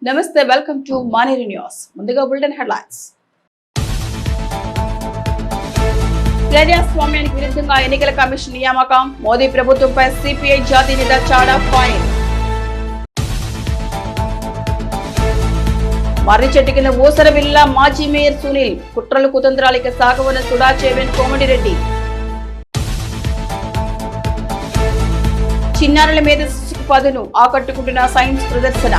నమస్తే, welcome to Maneru news. ముందుగా bulletin headlines. ప్రజాస్వామ్యానికి విరుద్ధంగా ఎన్నికల కమిషన్ నియామకం, మోదీ ప్రభుత్వంపై సిపిఐ జాతీయ నేత చాడా ఫైర్. మర్రిచెట్టు కింద ఊసరవిల్ల మాజీ మేయర్ సునీల్, కుట్రలు కుతంత్రాలకి సాగవన సుడా చైర్మన్ కోమటిరెడ్డి. చిన్నారుల మీద పదును ఆకట్టుకుంటున్న సైన్స్ ప్రదర్శన.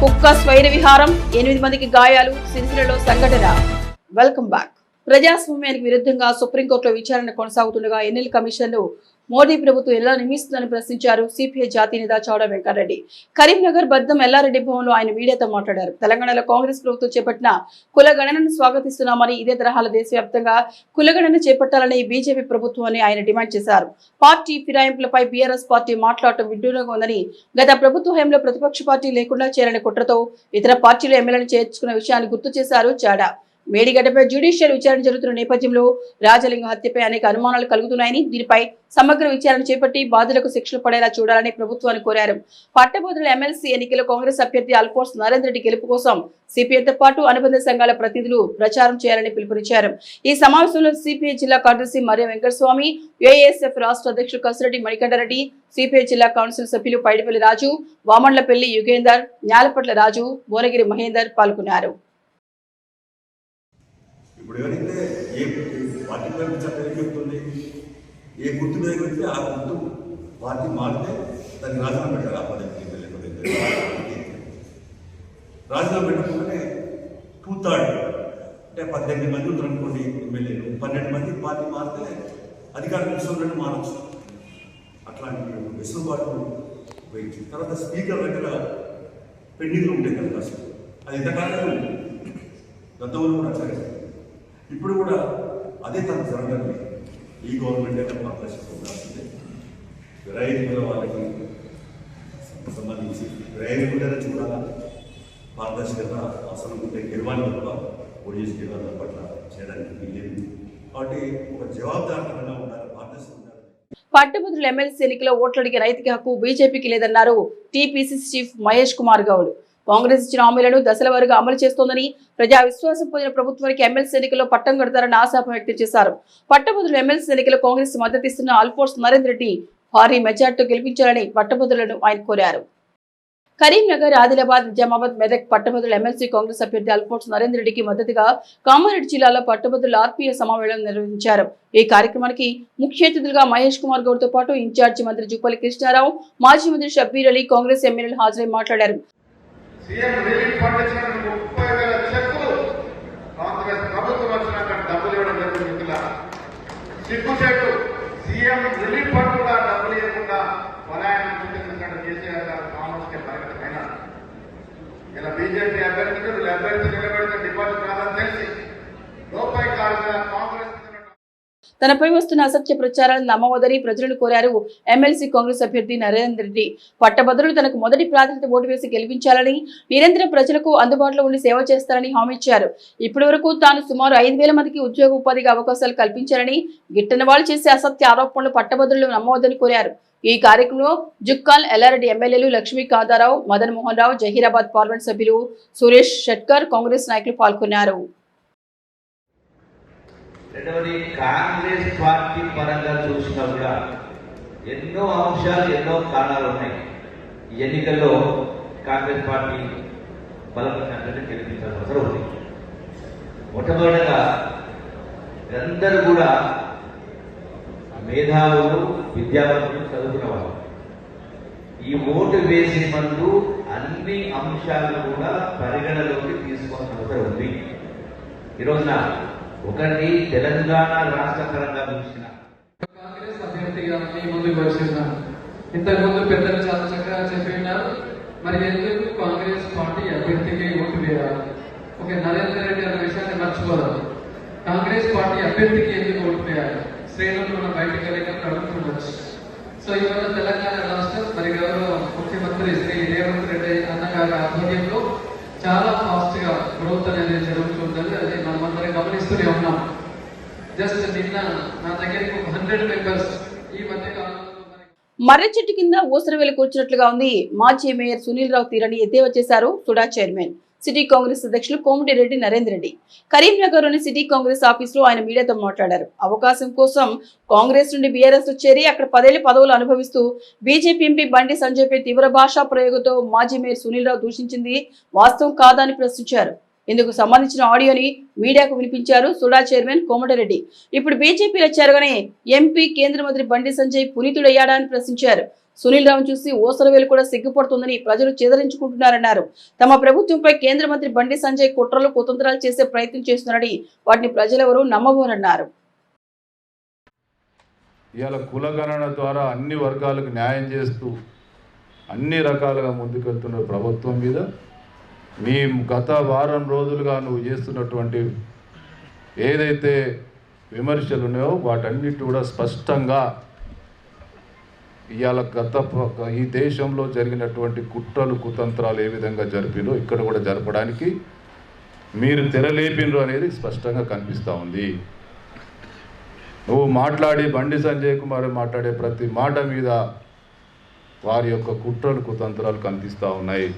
కుక్క స్వైర విహారం, 8 మందికి గాయాలు, సిరిసిల్లలో సంఘటన. Welcome back. ప్రజాస్వామ్యానికి విరుద్ధంగా సుప్రీంకోర్టులో విచారణ కొనసాగుతుండగా ఎన్నికల కమిషన్ ను మోదీ ప్రభుత్వం ఎలా నియమిస్తుందని ప్రశ్నించారు సిపిఐ జాతీయ నేత చౌడా వెంకటరెడ్డి. కరీంనగర్ బద్దం ఎల్లారెడ్డి భవన్లో ఆయన మీడియాతో మాట్లాడారు. తెలంగాణలో కాంగ్రెస్ ప్రభుత్వం చేపట్టిన కులగణనను స్వాగతిస్తున్నామని, ఇదే తరహాలో దేశవ్యాప్తంగా కులగణన చేపట్టాలని బీజేపీ ప్రభుత్వాన్ని ఆయన డిమాండ్ చేశారు. పార్టీ ఫిరాయింపులపై బీఆర్ఎస్ పార్టీ మాట్లాడటం విడ్డూరంగా ఉందని, గత ప్రభుత్వ హయాంలో ప్రతిపక్ష పార్టీ లేకుండా చేరని కుట్రతో ఇతర పార్టీలు ఎమ్మెల్యేలను చేర్చుకున్న విషయాన్ని గుర్తు చేశారు చాడా. మేడిగడ్డపై జ్యుడిషియల్ విచారణ జరుగుతున్న నేపథ్యంలో రాజలింగం హత్యపై అనేక అనుమానాలు కలుగుతున్నాయని, దీనిపై సమగ్ర విచారణ చేపట్టి బాధ్యులకు శిక్షలు పడేలా చూడాలని ప్రభుత్వాన్ని కోరారు. పట్టభద్రుల ఎమ్మెల్సీ ఎన్నికల్లో కాంగ్రెస్ అభ్యర్థి అల్ఫోన్స్ నరేందర్ రెడ్డి గెలుపు కోసం సిపిఐతో పాటు అనుబంధ సంఘాల ప్రతినిధులు ప్రచారం చేయాలని పిలుపునిచ్చారు. ఈ సమావేశంలో సిపిఐ జిల్లా కార్యదర్శి మరియ వెంకటస్వామి, ఏఎస్ఎఫ్ రాష్ట్ర అధ్యక్షుడు కసిరెడ్డి మణికంఠరెడ్డి, సిపిఐ జిల్లా కౌన్సిల్ సభ్యులు పైడిపల్లి రాజు, వామండ్లపల్లి యుగేందర్, న్యాలపట్ల రాజు, భువనగిరి మహేందర్ పాల్గొన్నారు. ఇప్పుడు ఎవరైతే ఏ పార్టీ పేరు చట్టం చెప్తుంది, ఏ గుర్తు మీద వెళ్తే ఆ గుర్తు పార్టీ మారితే దాన్ని రాజీనామా పెట్టారు. ఆ పద్ధతి రాజీనామా పెట్టకుండానే 2/3 అంటే 18 మంది ఉంటారు అనుకోండి ఎమ్మెల్యేలు, 12 మంది పార్టీ మారితే అధికార విశ్వంలో మారచ్చు. అట్లాంటి వెసులుబాటు వేయించి తర్వాత స్పీకర్ దగ్గర పెండింగ్లు ఉంటాయి కదా అసలు అది ఎంతకాలం గతంలో కూడా అట్లాగే ఇప్పుడు కూడా అదే తను జరగాలి. ఈ గవర్నమెంట్ అయితే పారదర్శకంగా రైతుల వాళ్ళకి సంబంధించి రైతుల చూడాలా, పారదర్శకత అసలు ఉంటే గెలవాలి తప్ప పోలీసు గెలవాలి పట్ల చేయడానికి లేదు. కాబట్టి ఒక జవాబుదారీతనంగా ఉండాలి, పారదర్శకంగా ఉండాలి. పట్టభద్రుల ఎమ్మెల్సీ ఎన్నికలో ఓట్లడిగే రైతుకి హక్కు బీజేపీకి లేదన్నారు టీపీసీసీ చీఫ్ మహేష్ కుమార్ గౌడ్. కాంగ్రెస్ ఇచ్చిన హామీలను దశల వారీగా అమలు చేస్తోందని, ప్రజా విశ్వాసం పొందిన ప్రభుత్వానికి ఎమ్మెల్సీ ఎన్నికల్లో పట్టం కడతారని ఆశాభావం వ్యక్తం చేశారు. పట్టభద్రుల ఎమ్మెల్సీ ఎన్నికల్లో కాంగ్రెస్ మద్దతిస్తున్న అల్ఫోన్స్ నరేందర్ రెడ్డి భారీ మెజార్టీతో గెలిపించాలని పట్టభద్రులను ఆయన కోరారు. కరీంనగర్, ఆదిలాబాద్, నిజామాబాద్, మెదక్ పట్టభద్రుల ఎమ్మెల్సీ కాంగ్రెస్ అభ్యర్థి అల్ఫోన్స్ నరేందర్ రెడ్డికి మద్దతుగా కామారెడ్డి జిల్లాలో పట్టభద్రుల ఆత్మీయ సమావేశం నిర్వహించారు. ఈ కార్యక్రమానికి ముఖ్య అతిథులుగా మహేష్ కుమార్ గౌడ్ తో పాటు ఇన్ఛార్జి మంత్రి జూపల్లి కృష్ణారావు, మాజీ మంత్రి షబ్బీర్ అలీ, కాంగ్రెస్ ఎమ్మెల్యేలు హాజరై మాట్లాడారు. సీఎం రిలీఫ్ ఫండ్ ఇచ్చిన 30,000 చెక్కులు కాంగ్రెస్ ప్రభుత్వం వచ్చినాక డబ్బులు ఇవ్వడం జరుగుతుంది. సిగ్గుచేటు సీఎం రిలీఫ్ ఫండ్ కూడా డబ్బులు ఇవ్వకుండా పలాయనం చూపించినట్టు కేసీఆర్ గారు కాంగ్రెస్కి పరిమితమైన ఇలా బీజేపీ అభ్యర్థికి అభ్యర్థి నిలబెడితే డిపాజిట్ రాదని తెలిసి రూపాయి కాదు కాంగ్రెస్ తనపై వస్తున్న అసత్య ప్రచారాలను నమ్మవద్దని ప్రజలను కోరారు. ఎమ్మెల్సీ కాంగ్రెస్ అభ్యర్థి నరేందర్ రెడ్డి పట్టభద్రులు తనకు మొదటి ప్రాధాన్యత ఓటు వేసి గెలిపించాలని, నిరంతరం ప్రజలకు అందుబాటులో ఉండి సేవ చేస్తారని హామీ ఇచ్చారు. ఇప్పటి వరకు తాను సుమారు 5,000 మందికి ఉద్యోగ ఉపాధికి అవకాశాలు కల్పించారని, గిట్టని వాళ్ళు చేసే అసత్య ఆరోపణలు పట్టభద్రులు నమ్మవద్దని కోరారు. ఈ కార్యక్రమంలో జుక్కాల్, ఎల్లారెడ్డి ఎమ్మెల్యేలు లక్ష్మీ కాంతారావు, మదన్ మోహన్ రావు, జహీరాబాద్ పార్లమెంట్ సభ్యులు సురేష్ షట్కర్, కాంగ్రెస్ నాయకులు పాల్గొన్నారు. రెండవది, కాంగ్రెస్ పార్టీ పరంగా చూసినా కూడా ఎన్నో అంశాలు, ఎన్నో కారణాలు ఉన్నాయి. ఈ ఎన్నికల్లో కాంగ్రెస్ పార్టీ బలపరిచినట్లయితే గెలిపించాల్సిన అవసరం ఉంది. మొట్టమొదటిగా అందరూ కూడా మేధావులు, విద్యావంతులు, చదువుకున్న వాళ్ళు. ఈ ఓటు వేసే ముందు అన్ని అంశాలను కూడా పరిగణలోకి తీసుకోవాల్సిన అవసరం ఉంది. ఈరోజున ఒకటి తెలంగాణ రాష్ట్ర పరంగా చూసిన కాంగ్రెస్ అభ్యర్థిగా మీ ముందుకు వచ్చిన్నాను. ఇంతకుముందు పెద్దలు చాలా చక్కగా చెప్పినారు. మరి ఎందుకు కాంగ్రెస్ పార్టీ అభ్యర్థికి ఓటు వేయాలి? ఓకే, నరేందర్ రెడ్డి అనే విషయాన్ని మర్చిపోదాం. కాంగ్రెస్ పార్టీ అభ్యర్థికి ఎందుకు ఓటు వేయాలి? శ్రేణులు మనం బయటకు వెళ్ళినప్పుడు అడుగుతుండొచ్చు. సో ఇవాళ తెలంగాణ రాష్ట్రం మరి గౌరవ ముఖ్యమంత్రి శ్రీ రేవంత్ రెడ్డి అన్నగారి ఆధ్వర్యంలో చాలా ఫాస్ట్ గా గ్రోత్ అనేది జరుగుతుంటుంది. అది మనమందరం గమనిస్తూనే ఉన్నాం. జస్ట్ నిన్న నా దగ్గరికి 100 మెంబర్స్ ఈ మధ్య కాలంలో మర్రి చెట్టు కింద ఊసరవేలు కూర్చున్నట్లుగా ఉంది. మాజీ మేయర్ సునీల్ రావు తీరని ఎద్దేవా చేశారు సుడా చైర్మన్ సిటీ కాంగ్రెస్ అధ్యక్షులు కోమటిరెడ్డి నరేందర్ రెడ్డి. కరీంనగర్లోని సిటీ కాంగ్రెస్ ఆఫీసులో ఆయన మీడియాతో మాట్లాడారు. అవకాశం కోసం కాంగ్రెస్ నుండి బీఆర్ఎస్ లో చేరి అక్కడ 10 ఏళ్ల పదవులు అనుభవిస్తూ బీజేపీ ఎంపీ బండి సంజయ్ పై తీవ్ర భాషా ప్రయోగంతో మాజీ మేయర్ సునీల్ రావు దూషించింది వాస్తవం కాదా అని ప్రశ్నించారు. ఇందుకు సంబంధించిన ఆడియోని మీడియాకు వినిపించారు సుడా చైర్మన్ కోమటిరెడ్డి. ఇప్పుడు బీజేపీలో చేరగానే ఎంపీ కేంద్ర మంత్రి బండి సంజయ్ పునీతుడయ్యాడా అని ప్రశ్నించారు. సునీల్ రావును చూసి ఓసరవేలు కూడా సిగ్గుపడుతుందని ప్రజలు చేదరించుకుంటున్నారన్నారు. తమ ప్రభుత్వంపై కేంద్ర మంత్రి బండి సంజయ్ కుట్రలు కుతంత్రాలు చేసే ప్రయత్నం చేస్తున్నారని వాటిని ప్రజలెవరూ నమ్మబోరన్నారు. ఇవాళ కులగణన ద్వారా అన్ని వర్గాలకు న్యాయం చేస్తూ అన్ని రకాలుగా ముందుకెళ్తున్న ప్రభుత్వం మీద మీ గత వారం రోజులుగా నువ్వు చేస్తున్నటువంటి ఏదైతే విమర్శలు ఉన్నాయో వాటన్నిటి కూడా స్పష్టంగా ఇవాళ ఈ దేశంలో జరిగినటువంటి కుట్రలు కుతంత్రాలు ఏ విధంగా జరిపినో ఇక్కడ కూడా జరపడానికి మీరు తెరలేపినరు అనేది స్పష్టంగా కనిపిస్తూ ఉంది. నువ్వు మాట్లాడి బండి సంజయ్ కుమార్ మాట్లాడే ప్రతి మాట మీద వారి యొక్క కుట్రలు కుతంత్రాలు కనిపిస్తూ ఉన్నాయి.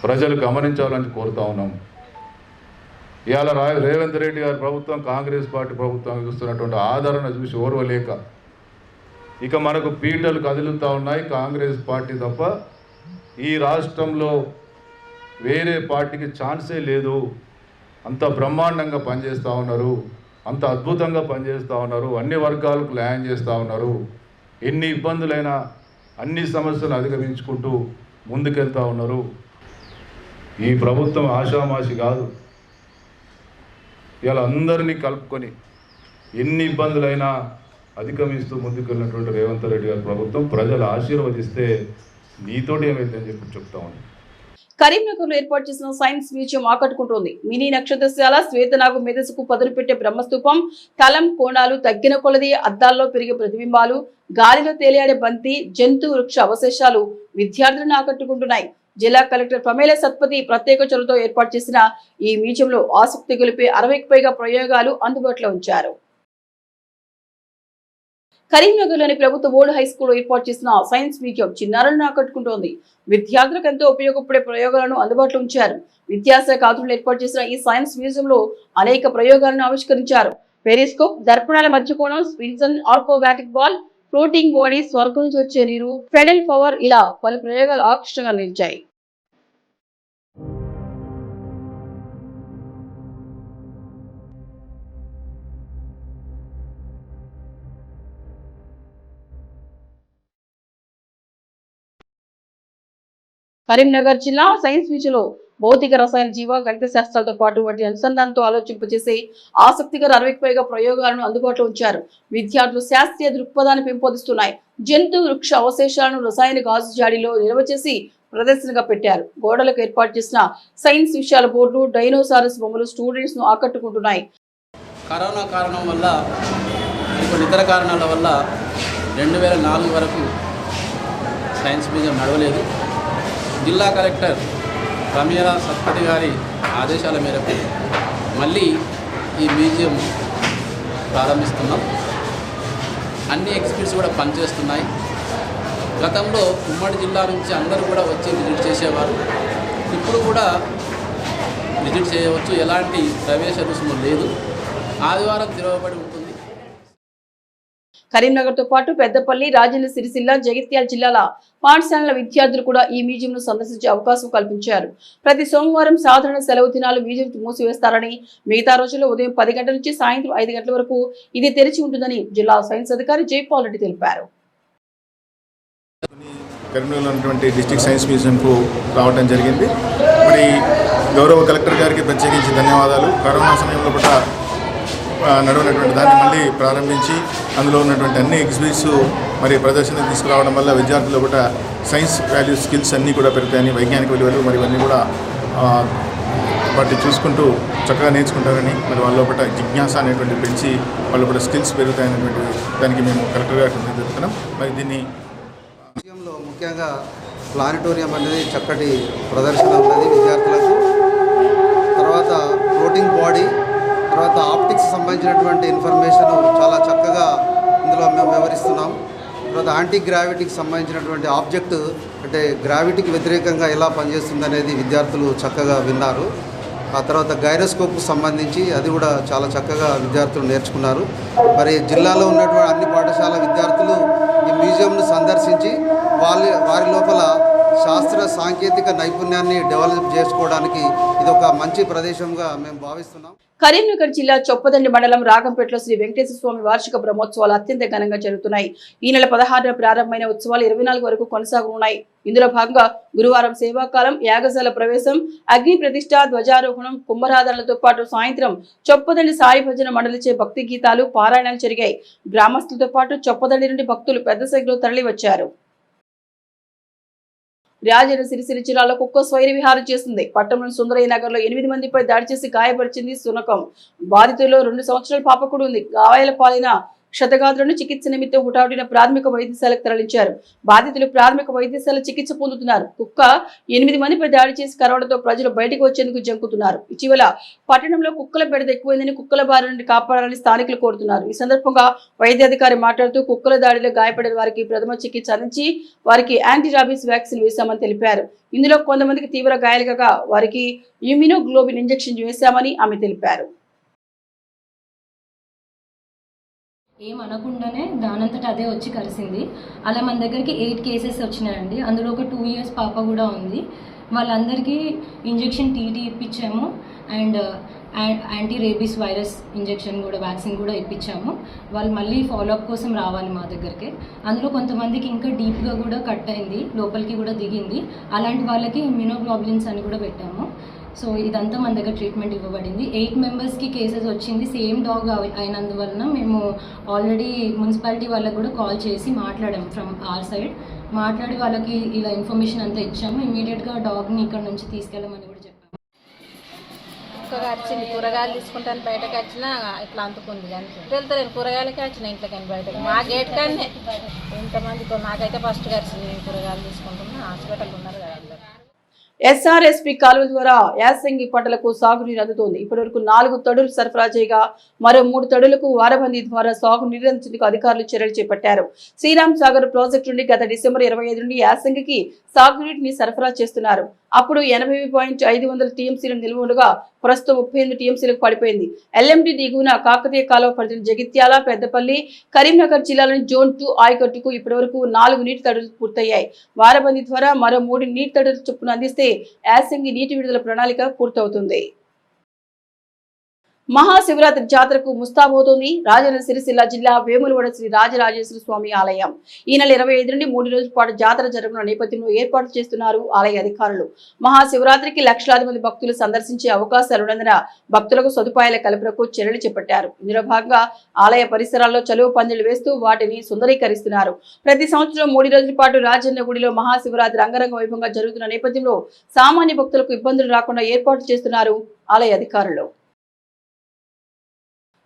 ప్రజలు గమనించాలని కోరుతా ఉన్నాం. ఇవాళ రేవంత్ రెడ్డి గారి ప్రభుత్వం కాంగ్రెస్ పార్టీ ప్రభుత్వం చూస్తున్నటువంటి ఆదరణ చూసి ఓర్వలేక ఇక మనకు పీటలు కదులుతూ ఉన్నాయి. కాంగ్రెస్ పార్టీ తప్ప ఈ రాష్ట్రంలో వేరే పార్టీకి ఛాన్సే లేదు. అంత బ్రహ్మాండంగా పనిచేస్తూ ఉన్నారు, అంత అద్భుతంగా పనిచేస్తూ ఉన్నారు, అన్ని వర్గాలకు న్యాయం చేస్తూ ఉన్నారు. ఎన్ని ఇబ్బందులైనా అన్ని సమస్యలు అధిగమించుకుంటూ ముందుకెళ్తూ ఉన్నారు. ఈ ప్రభుత్వం ఆషామాషి కాదు. ఇలా అందరినీ కలుపుకొని ఎన్ని ఇబ్బందులైనా అధిగమిస్తూ ముందుకెళ్ళినటువంటి రేవంత్ రెడ్డి గారి ప్రభుత్వం ప్రజలు ఆశీర్వదిస్తే నీతోటి ఏమైందని చెప్తా ఉంది. కరీంనగర్ లో ఏర్పాటు చేసిన సైన్స్ మ్యూజియం ఆకట్టుకుంటోంది. మినీ నక్షత్రశాల, శ్వేతనాగు మేధస్సుకు పదును పెట్టే బ్రహ్మస్తూపం, తలం కోణాలు తగ్గిన కొలది, అద్దాల్లో పెరిగే ప్రతిబింబాలు, గాలిలో తేలియాడే బంతి, జంతు వృక్ష అవశేషాలు విద్యార్థులను ఆకట్టుకుంటున్నాయి. జిల్లా కలెక్టర్ ప్రమేల సత్పతి ప్రత్యేక చొరవతో ఏర్పాటు చేసిన ఈ మ్యూజియంలో ఆసక్తి గొలిపే 60కి పైగా ప్రయోగాలు అందుబాటులో ఉంచారు. కరీంనగర్లోని ప్రభుత్వ బోర్డు హై స్కూల్లో ఏర్పాటు చేసిన సైన్స్ మ్యూజియం చిన్నారులను ఆకట్టుకుంటోంది. విద్యార్థులకు ఎంతో ఉపయోగపడే ప్రయోగాలను అందుబాటులో ఉంచారు. విద్యాశాఖ ఆధ్వర్యంలో ఏర్పాటు చేసిన ఈ సైన్స్ మ్యూజియంలో అనేక ప్రయోగాలను ఆవిష్కరించారు. పెరిస్కోప్, దర్పణాల మధ్య కోణం, స్పిన్సన్ ఆర్కోబాటిక్ బాల్, ఫ్లోటింగ్ బాడీ, స్వర్గం నుంచి వచ్చే నీరు, ఫెడల్ పవర్ ఇలా పలు ప్రయోగాలు ఆకర్షణగా నిలిచాయి. కరీంనగర్ జిల్లా సైన్స్ మ్యూజియంలో భౌతిక, రసాయన, జీవ, గణిత శాస్త్రాలతో పాటు వాటి అనుసంధానంతో ఆలోచింపజేసే ఆసక్తికర 60కి పైగా ప్రయోగాలను అందుబాటులో ఉంచారు. విద్యార్థులు శాస్త్రీయ దృక్పథాన్ని పెంపొందిస్తున్నాయి. జంతు వృక్ష అవశేషాలను రసాయన గాజు జాడీలో నిల్వ చేసి ప్రదర్శనగా పెట్టారు. గోడలకు ఏర్పాటు చేసిన సైన్స్ విషయాల బోర్డులు, డైనోసారస్ బొమ్మలు స్టూడెంట్స్ ను ఆకట్టుకుంటున్నాయి. కరోనా కారణం వల్ల కొన్ని ఇతర కారణాల వల్ల 2004 వరకు సైన్స్ మ్యూజియం నడవలేదు. జిల్లా కలెక్టర్ ప్రమేల సత్పతి గారి ఆదేశాల మేరకు మళ్ళీ ఈ మ్యూజియం ప్రారంభిస్తున్నాం. అన్ని ఎక్స్పర్ట్స్ కూడా పనిచేస్తున్నాయి. గతంలో ఉమ్మడి జిల్లా నుంచి అందరూ కూడా వచ్చి విజిట్ చేసేవారు. ఇప్పుడు కూడా విజిట్ చేయవచ్చు. ఎలాంటి ప్రవేశ రుసుము లేదు. ఆదివారం తెరవబడి ఉంటుంది. కరీంనగర్ తో పాటు పెద్దపల్లి, రాజన్న సిరిసిల్ల, జగిత్యాల జిల్లాల పాఠశాలల విద్యార్థులు కూడా ఈ మ్యూజియం ను సందర్శించే అవకాశం కల్పించారు. ప్రతి సోమవారం సాధారణ సెలవు దినాలు మ్యూజియం మూసివేస్తారని, మిగతా రోజుల్లో ఉదయం 10 గంటల నుంచి సాయంత్రం 5 గంటల వరకు ఇది తెరిచి ఉంటుందని జిల్లా సైన్స్ అధికారి జైపాల్ రెడ్డి తెలిపారు. కరీంనగర్లో ఉన్నటువంటి డిస్ట్రిక్ట్ సైన్స్ మ్యూజియంకు రావడం జరిగింది. మరి గౌరవ కలెక్టర్ గారికి ప్రత్యేకించి ధన్యవాదాలు. కరోనా సమయంలో కూడా నడవనటువంటి దాన్ని మళ్ళీ ప్రారంభించి అందులో ఉన్నటువంటి అన్ని ఎగ్జిబిట్స్ మరి ప్రదర్శనకు తీసుకురావడం వల్ల విద్యార్థులు కూడా సైన్స్ వాల్యూ స్కిల్స్ అన్నీ కూడా పెరుగుతాయని, వైజ్ఞానిక విలువలు మరి ఇవన్నీ కూడా వాటిని చూసుకుంటూ చక్కగా నేర్చుకుంటారని, మరి వాళ్ళ లోపల జిజ్ఞాస అనేటువంటి పెంచి వాళ్ళ కూడా స్కిల్స్ పెరుగుతాయనేటువంటి దానికి మేము కలెక్టర్ గారికి చెప్తున్నాం. మరి దీన్ని మ్యూజియంలో ముఖ్యంగా ప్లానిటోరియం అనేది చక్కటి ప్రదర్శన ఉన్నది విద్యార్థులకు. తర్వాత ఫ్లోటింగ్ బాడీ, తర్వాత ఆప్టిక్స్ సంబంధించినటువంటి ఇన్ఫర్మేషన్ చాలా చక్కగా ఇందులో మేము వివరిస్తున్నాం. తర్వాత యాంటీ గ్రావిటీకి సంబంధించినటువంటి ఆబ్జెక్ట్ అంటే గ్రావిటీకి వ్యతిరేకంగా ఎలా పనిచేస్తుంది అనేది విద్యార్థులు చక్కగా విన్నారు. ఆ తర్వాత గైరోస్కోప్కు సంబంధించి అది కూడా చాలా చక్కగా విద్యార్థులు నేర్చుకున్నారు. మరి జిల్లాలో ఉన్నటువంటి అన్ని పాఠశాల విద్యార్థులు ఈ మ్యూజియంను సందర్శించి వారి లోపల శాస్త్ర సాంకేతిక నైపుణ్యాన్ని డెవలప్ చేసుకోవడానికి ఇది ఒక మంచి ప్రదేశంగా మేము భావిస్తున్నాం. కరీంనగర్ జిల్లా చొప్పదండి మండలం రాగంపేటలో శ్రీ వెంకటేశ్వర స్వామి వార్షిక బ్రహ్మోత్సవాలు అత్యంత ఘనంగా జరుగుతున్నాయి. ఈ నెల 16న ప్రారంభమైన ఉత్సవాలు 24 వరకు కొనసాగనున్నాయి. ఇందులో భాగంగా గురువారం సేవాకాలం, యాగశాల ప్రవేశం, అగ్ని ప్రతిష్ఠ, ధ్వజారోహణం, కుంభరాధనలతో పాటు సాయంత్రం చొప్పదండి సాయి భజన మండలిచే భక్తి గీతాలు, పారాయణాలు జరిగాయి. గ్రామస్తులతో పాటు చొప్పదండి నుండి భక్తులు పెద్ద సంఖ్యలో తరలి వచ్చారు. రాజన్న సిరిసిల్ల జిల్లాలో కుక్క స్వైర విహారం చేస్తుంది. పట్టణంలోని సుందరయ్య నగర్ లో 8 మందిపై దాడి చేసి గాయపరిచింది శునకం. బాధితుల్లో 2 సంవత్సరాల పాప కూడా ఉంది. గాయాల పాలైన క్షతగాత్రులను చికిత్స నిమిత్తం హుటాహుటిన ప్రాథమిక వైద్యశాలకు తరలించారు. బాధితులు ప్రాథమిక వైద్యశాల చికిత్స పొందుతున్నారు. కుక్క 8 మందిపై దాడి చేసి కరవడంతో ప్రజలు బయటకు వచ్చేందుకు జంకుతున్నారు. ఇటీవల పట్టణంలో కుక్కల బెడద ఎక్కువైందని కుక్కల బారి నుండి కాపాడాలని స్థానికులు కోరుతున్నారు. ఈ సందర్భంగా వైద్యాధికారి మాట్లాడుతూ కుక్కల దాడిలో గాయపడిన వారికి ప్రథమ చికిత్స అందించి వారికి యాంటీ రాబీస్ వ్యాక్సిన్ వేశామని తెలిపారు. ఇందులో కొంతమందికి తీవ్ర గాయాలుగా వారికి ఇమ్యూనోగ్లోబిన్ ఇంజెక్షన్ వేశామని ఆమె తెలిపారు. ఏమనకుండానే దానంతట అదే వచ్చి కలిసింది. అలా మన దగ్గరికి 8 కేసెస్ వచ్చినాయండి. అందులో ఒక 2 years పాప కూడా ఉంది. వాళ్ళందరికీ ఇంజెక్షన్ టీటీ ఇప్పించాము and anti rabies virus injection కూడా వ్యాక్సిన్ కూడా ఇప్పించాము. వాళ్ళు మళ్ళీ ఫాలోఅప్ కోసం రావాలి మా దగ్గరికి. అందులో కొంతమందికి ఇంకా డీప్గా కూడా కట్ అయింది, లోపలికి కూడా దిగింది. అలాంటి వాళ్ళకి ఇమ్యూనోగ్లోబులిన్స్ అని కూడా పెట్టాము. సో ఇదంతా మన దగ్గర ట్రీట్మెంట్ ఇవ్వబడింది. 8 మెంబర్స్కి కేసెస్ వచ్చింది. సేమ్ డాగ్ అయినందువలన మేము ఆల్రెడీ మున్సిపాలిటీ వాళ్ళకి కూడా కాల్ చేసి మాట్లాడాము. ఫ్రమ్ ఆర్ సైడ్ మాట్లాడి వాళ్ళకి ఇలా ఇన్ఫర్మేషన్ అంతా ఇచ్చాము. ఇమీడియట్గా డాగ్ని ఇక్కడ నుంచి తీసుకెళ్ళమని కూడా చెప్పాము. కుక్కగా వచ్చింది, కూరగాయలు తీసుకుంటాను బయటకు వచ్చినా ఇట్లా అంటుకుంది. కానీ వెళ్తాను కూరగాయలకే వచ్చిన ఇంట్లో కానీ బయటకు మా గేట్ కానీ ఎంతమంది నాకైతే ఫస్ట్ వచ్చింది. కూరగాయలు తీసుకుంటున్నా హాస్పిటల్ ఉన్నారు కదా అందరు. ఎస్ఆర్ఎస్పీ కాలువ ద్వారా యాసంగి పంటలకు సాగునీరు అందుతోంది. ఇప్పటివరకు 4 తడులు సరఫరా చేయగా మరో 3 తడులకు వారబందీ ద్వారా సాగునీరు అందించేందుకు అధికారులు చర్యలు చేపట్టారు. శ్రీరామ్ సాగర్ ప్రాజెక్టు నుండి గత డిసెంబర్ 25 నుండి యాసంగికి సాగునీటిని సరఫరా చేస్తున్నారు. అప్పుడు 80.500 టీఎంసీలు నిల్వ ఉండగా ప్రస్తుతం 38 టీఎంసీలకు పడిపోయింది. ఎల్ఎండి దిగువన కాకతీయ కాలువ పరిధిలో జగిత్యాల, పెద్దపల్లి, కరీంనగర్ జిల్లాలోని జోన్ 2 ఆయకట్టుకు ఇప్పటివరకు 4 నీటి తడులు పూర్తయ్యాయి. వారబందీ ద్వారా మరో 3 నీటి తడులు చొప్పున అందిస్తే యాసంగి నీటి విడుదల ప్రణాళిక పూర్తవుతుంది. మహాశివరాత్రి జాతరకు ముస్తాబోతోంది రాజన్న సిరిసిల్ల జిల్లా వేములవాడ శ్రీ రాజరాజేశ్వర స్వామి ఆలయం. ఈ నెల 25 నుండి 3 రోజుల పాటు జాతర జరగనున్న నేపథ్యంలో ఏర్పాటు చేస్తున్నారు ఆలయ అధికారులు. మహాశివరాత్రికి లక్షలాది మంది భక్తులు సందర్శించే అవకాశాలు ఉన్నందున భక్తులకు సదుపాయాల కల్పనకు చర్యలు చేపట్టారు. ఇందులో భాగంగా ఆలయ పరిసరాల్లో చలువ పందిళ్లు వేస్తూ వాటిని సుందరీకరిస్తున్నారు. ప్రతి సంవత్సరం 3 రోజుల పాటు రాజన్న గుడిలో మహాశివరాత్రి అంగరంగ వైభవంగా జరుగుతున్న నేపథ్యంలో సామాన్య భక్తులకు ఇబ్బందులు రాకుండా ఏర్పాటు చేస్తున్నారు ఆలయ అధికారులు.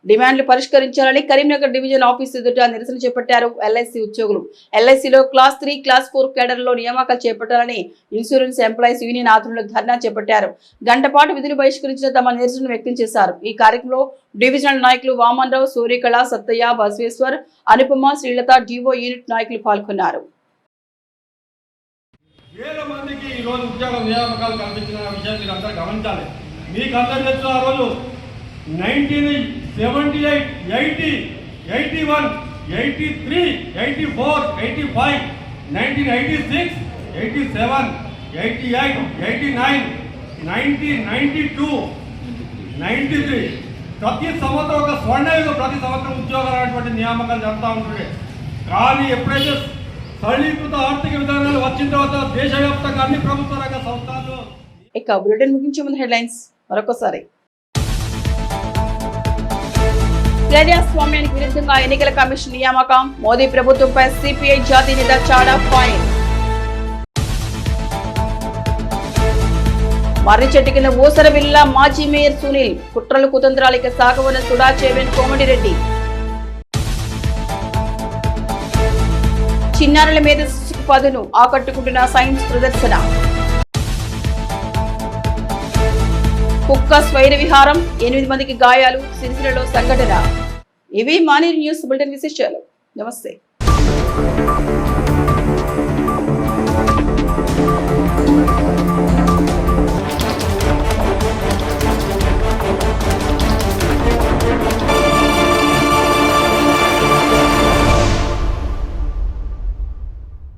డిమాండ్లు పరిష్కరించాలని కరీంనగర్ డివిజన్ ఆఫీస్ ఎదుట నిరసన చేపట్టారు ఎల్ఐసి ఉద్యోగులు. ఎల్ఐసిలో క్లాస్ 3, క్లాస్ 4 కేడర్లో నియామకాలు చేపట్టాలని ఇన్సూరెన్స్ ఎంప్లాయీస్ యూనియన్ ఆధ్వర్యంలో ధర్నా చేపట్టారు. గంట పాటు విధులు బహిష్కరించిన తమ నిరసనను వ్యక్తం చేశారు. ఈ కార్యక్రమంలో డివిజనల్ నాయకులు వామన్రావు, సూర్యకళ, సత్తయ్య, బసవేశ్వర్, అనుపమ, శ్రీలత, డివో యూనిట్ నాయకులు పాల్గొన్నారు. వేల మందికి ఈ రోజు ఉద్యోగ నియామకాలు కల్పించిన విషయాన్ని మీరు అందరూ గమనించాలి. మీకు అందరూ తెలుసు ఆ రోజు 1978, 80, 81, 83, 84, 85, 1986, 87, 88, 89, 90, 92, 93 ప్రతి సంవత్సరం ఒక స్వర్ణయుగ ప్రతి సంవత్సరం ఉద్యోగాలైనటువంటి నియామకాలు జరుగుతూ ఉంటుండే. కానీ ఎప్పుడైతే సరళీకృత ఆర్థిక విధానాలు వచ్చిన తర్వాత దేశవ్యాప్తంగా అన్ని ప్రభుత్వ రంగ సంస్థలు ఇక బులెటిన్ ముగించే ముందు హెడ్లైన్స్ మరొకసారి. ప్రజాస్వామ్యానికి విరుద్ధంగా ఎన్నికల కమిషన్ నియామకం, మోదీ ప్రభుత్వంపై సిపిఐ జాతీయ నేత చాడా ఫైర్. మర్రి చెట్టు కింద ఊసర విల్ల మాజీ మేయర్ సునీల్, కుట్రలు కుతంత్రాలకి సాగవన సుడా చైర్మన్ కోమటిరెడ్డి. చిన్నారుల మీద పదును ఆకట్టుకుంటున్న సైన్స్ ప్రదర్శన. కుక్క స్వైర విహారం, 8 మందికి గాయాలు, సిరిసిల్లలో సంఘటన. ఇవి మానీ న్యూస్ బులెటిన్ విశేషాలు. నమస్తే.